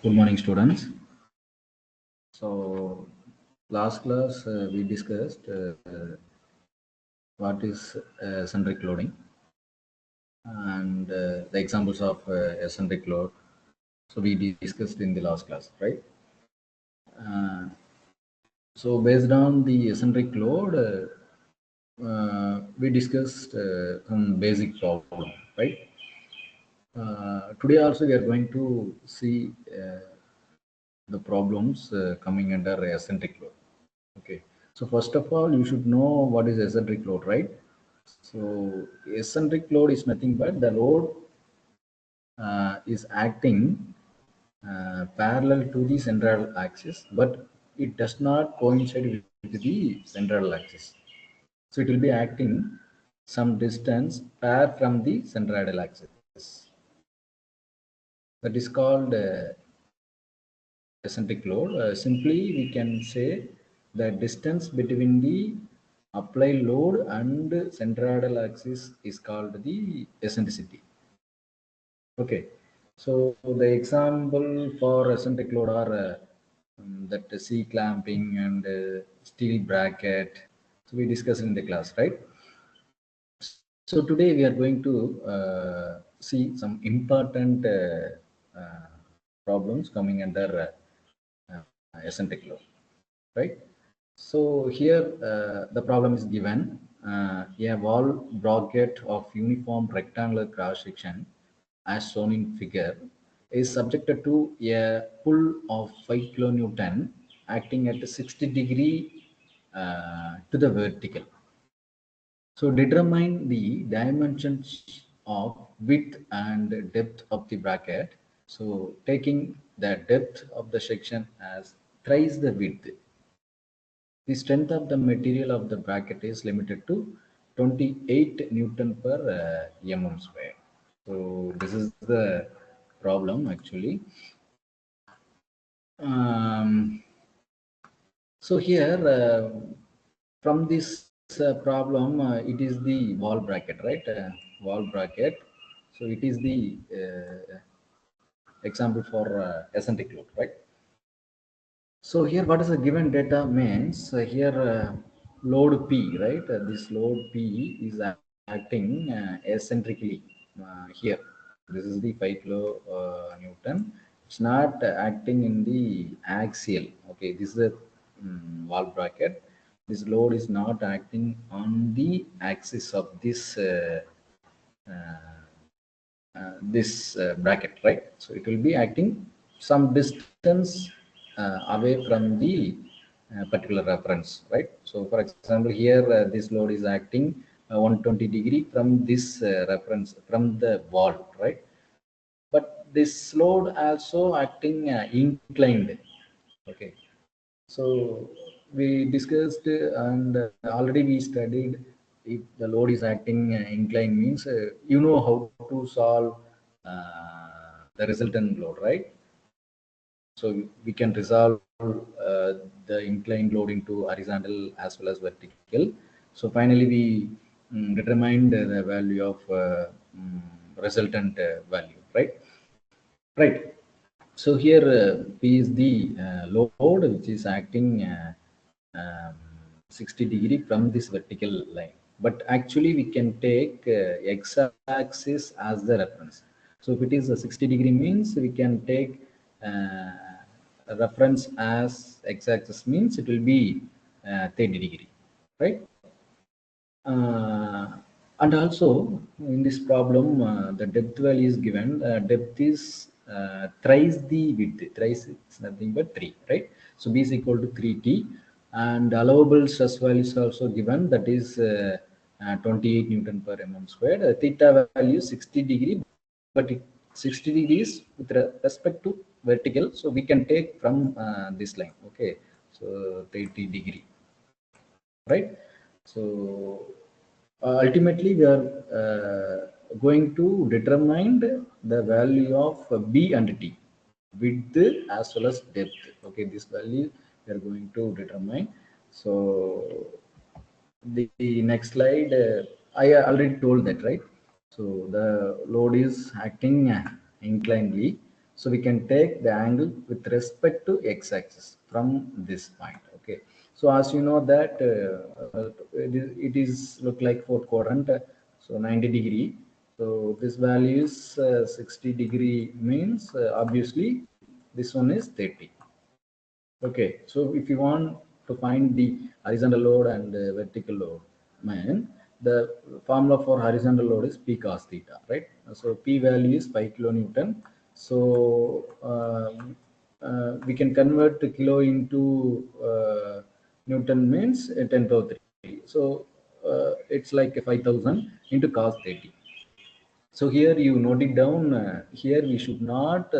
Good morning, students. So, last class we discussed what is eccentric loading and the examples of eccentric load. So, we discussed in the last class, right? So, based on the eccentric load, we discussed some basic problem, right? Today also we are going to see the problems coming under eccentric load. Okay, so first of all, you should know what is eccentric load, right? So eccentric load is nothing but the load is acting parallel to the central axis, but it does not coincide with the central axis. So it will be acting some distance pair from the centroidal axis. That is called eccentric load. Simply, we can say the distance between the applied load and centroidal axis is called the eccentricity. Okay, so the example for eccentric load are that C clamping and steel bracket. So we discussed in the class, right? So today we are going to see some important problems coming under eccentric load, right? So here the problem is given a wall bracket of uniform rectangular cross section as shown in figure is subjected to a pull of 5 kilonewton acting at 60 degree to the vertical. So determine the dimensions of width and depth of the bracket. So taking the depth of the section as thrice the width. The strength of the material of the bracket is limited to 28 Newton per mm square. So this is the problem actually. So here from this problem, it is the wall bracket, right? Wall bracket. So it is the example for eccentric load, right? So here, what is the given data means here load P, right? This load P is acting eccentrically here. This is the 5 kilo Newton. It's not acting in the axial. Okay, this is a wall bracket. This load is not acting on the axis of this bracket, right? So it will be acting some distance away from the particular reference, right? So for example, here this load is acting 120 degree from this reference from the wall, right? But this load also acting inclined. Okay, so we discussed and already we studied if the load is acting inclined means you know how to solve the resultant load, right? So we can resolve the inclined load into horizontal as well as vertical. So finally we determined the value of resultant value, right? Right. So here P is the load which is acting 60 degree from this vertical line. But actually we can take x-axis as the reference. So if it is a 60 degree means we can take a reference as x-axis means it will be 30 degree, right? Uh, and also in this problem, the depth value is given. Depth is thrice the width. Thrice is nothing but 3, right? So B is equal to 3T. And allowable stress value is also given. That is 28 Newton per mm squared. Theta value 60 degree, but 60 degrees with respect to vertical. So we can take from this line. Okay, so 30 degree, right? So ultimately we are going to determine the value of B and T, width as well as depth. Okay, this value we are going to determine. So the next slide, I already told that, right? So the load is acting inclinedly. So we can take the angle with respect to x-axis from this point. Okay. So as you know that it is look like fourth quadrant, so 90 degree. So this value is 60 degree means obviously this one is 30. Okay, so if you want to find the horizontal load and vertical load, man, the formula for horizontal load is P cos theta, right? So P value is 5 kilonewton. So we can convert the kilo into Newton means 10 power 3. So it's like 5,000 into cos 30. So here you note it down. Here we should not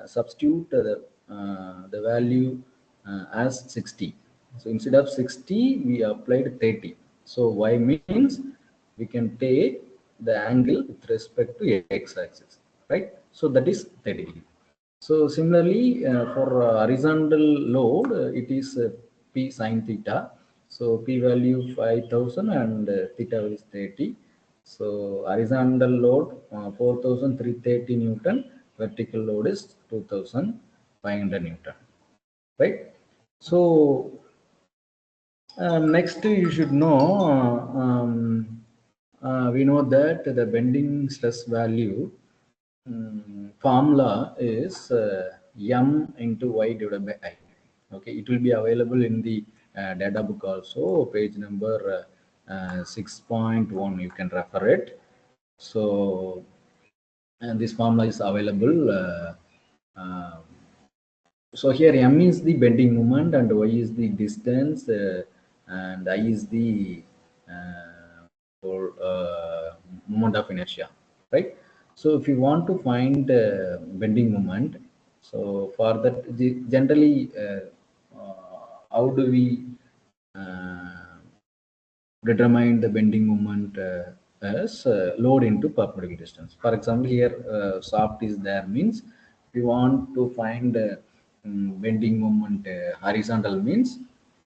substitute the value as 60. So instead of 60, we applied 30. So y means we can take the angle with respect to x-axis, right? So that is 30 degree. So similarly, for horizontal load, it is P sine theta. So P value 5,000 and theta is 30. So horizontal load 4,330 Newton, vertical load is 2,500 Newton, right? So next you should know, we know that the bending stress value formula is m into y divided by I. Okay, it will be available in the data book also, page number 6.1. You can refer it. So, and this formula is available. Uh, so here m is the bending moment and y is the distance and I is the uh, for moment of inertia, right? So if you want to find bending moment, so for that generally how do we uh, determine the bending moment as load into perpendicular distance. For example, here shaft is there means we want to find bending moment horizontal means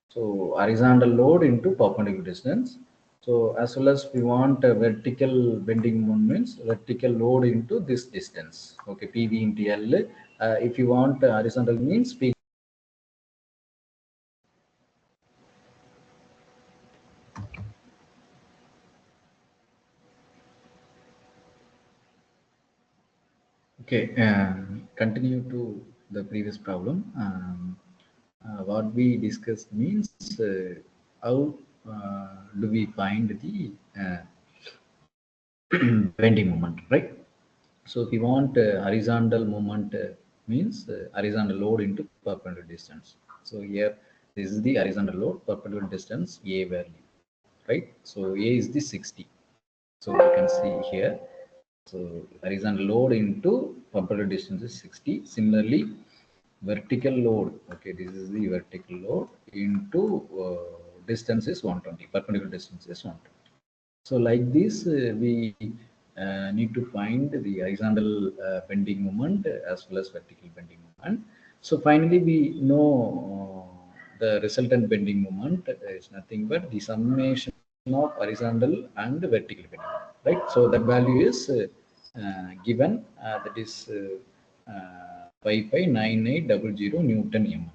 so horizontal load into perpendicular distance. So as well as we want a vertical bending moment means vertical load into this distance. Okay, PV into L. If you want horizontal means P. Okay, continue to the previous problem. What we discussed means how do we find the bending moment, right? So if you want horizontal moment means horizontal load into perpendicular distance. So here this is the horizontal load, perpendicular distance A value, right? So A is the 60. So you can see here. So horizontal load into perpendicular distance is 60. Similarly, vertical load. Okay, this is the vertical load into distance is 120. Perpendicular distance is 120. So like this, we need to find the horizontal bending moment as well as vertical bending moment. So finally, we know the resultant bending moment is nothing but the summation of horizontal and vertical bending, right? So that value is given, that is 5.9800 Newton m.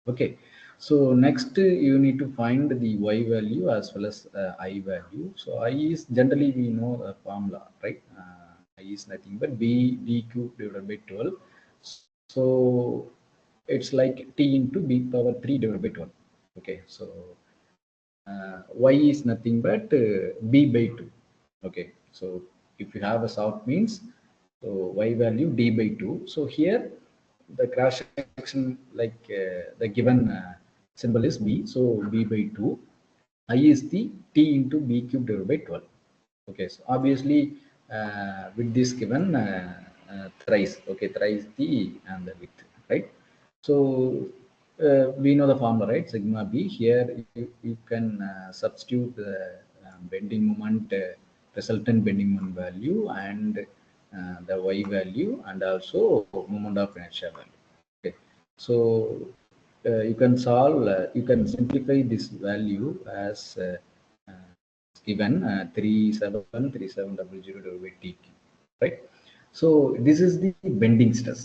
Okay, so next you need to find the y value as well as I value. So I is generally we know the formula, right? I is nothing but b d cube divided by 12. So it's like t into b power 3 divided by 12. Okay, so y is nothing but b by 2. Okay, so if you have a south means so y value d by 2. So here the cross section like the given symbol is b, so b by 2. I is the t into b cube divided by 12. Okay, so obviously with this given thrice, okay, thrice the and the width, right? So we know the formula, right? Sigma b. Here you can substitute the bending moment, resultant bending moment value and the y value and also moment of inertia value. Okay, so you can solve, you can simplify this value as given 373700 by tt, right? So this is the bending stress.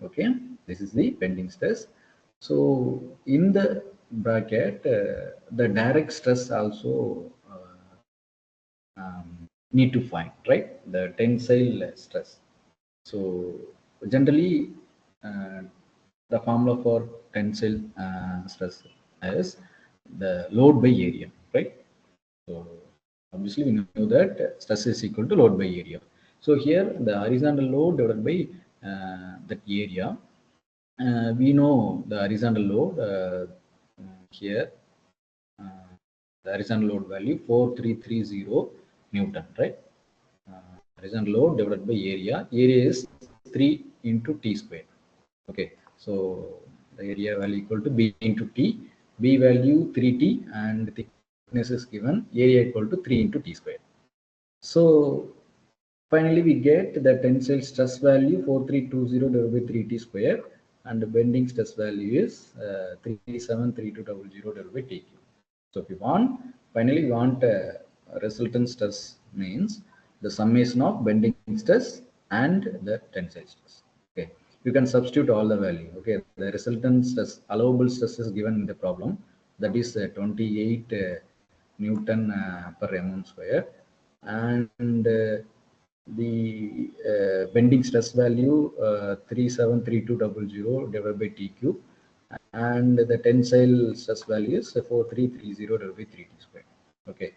Okay, this is the bending stress. So in the bracket, the direct stress also need to find, right, the tensile stress. So generally, uh, the formula for tensile stress is the load by area, right? So obviously we know that stress is equal to load by area. So here the horizontal load divided by that area. We know the horizontal load here. The horizontal load value 4330 Newton, right? Horizontal load divided by area. Area is 3 into T square. Okay, so the area value equal to B into T. B value 3T and thickness is given. Area equal to 3 into T square. So finally we get the tensile stress value 4320 divided by 3T square, and the bending stress value is 373200 divided by T cube. So if you want, finally we want resultant stress means the summation of bending stress and the tensile stress. Okay, you can substitute all the value. Okay, the resultant stress, allowable stress is given in the problem, that is 28 Newton per mm square, and the bending stress value 373200 divided by T cube, and the tensile stress value is 4330 divided by 3T square. Okay,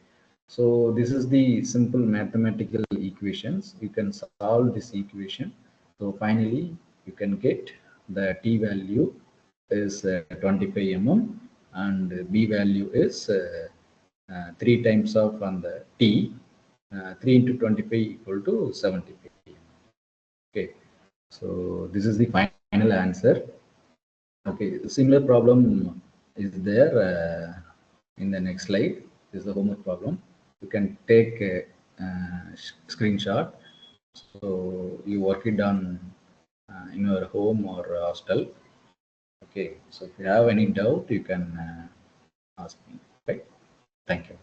so this is the simple mathematical equations. You can solve this equation. So finally you can get the T value is 25 mm, and B value is 3 times of on the T, 3 into 25 equal to 75. Okay, so this is the final answer. Okay, similar problem is there in the next slide. This is the homework problem. You can take a screenshot. So you work it on in your home or hostel. Okay, so if you have any doubt, you can ask me. Right? Thank you.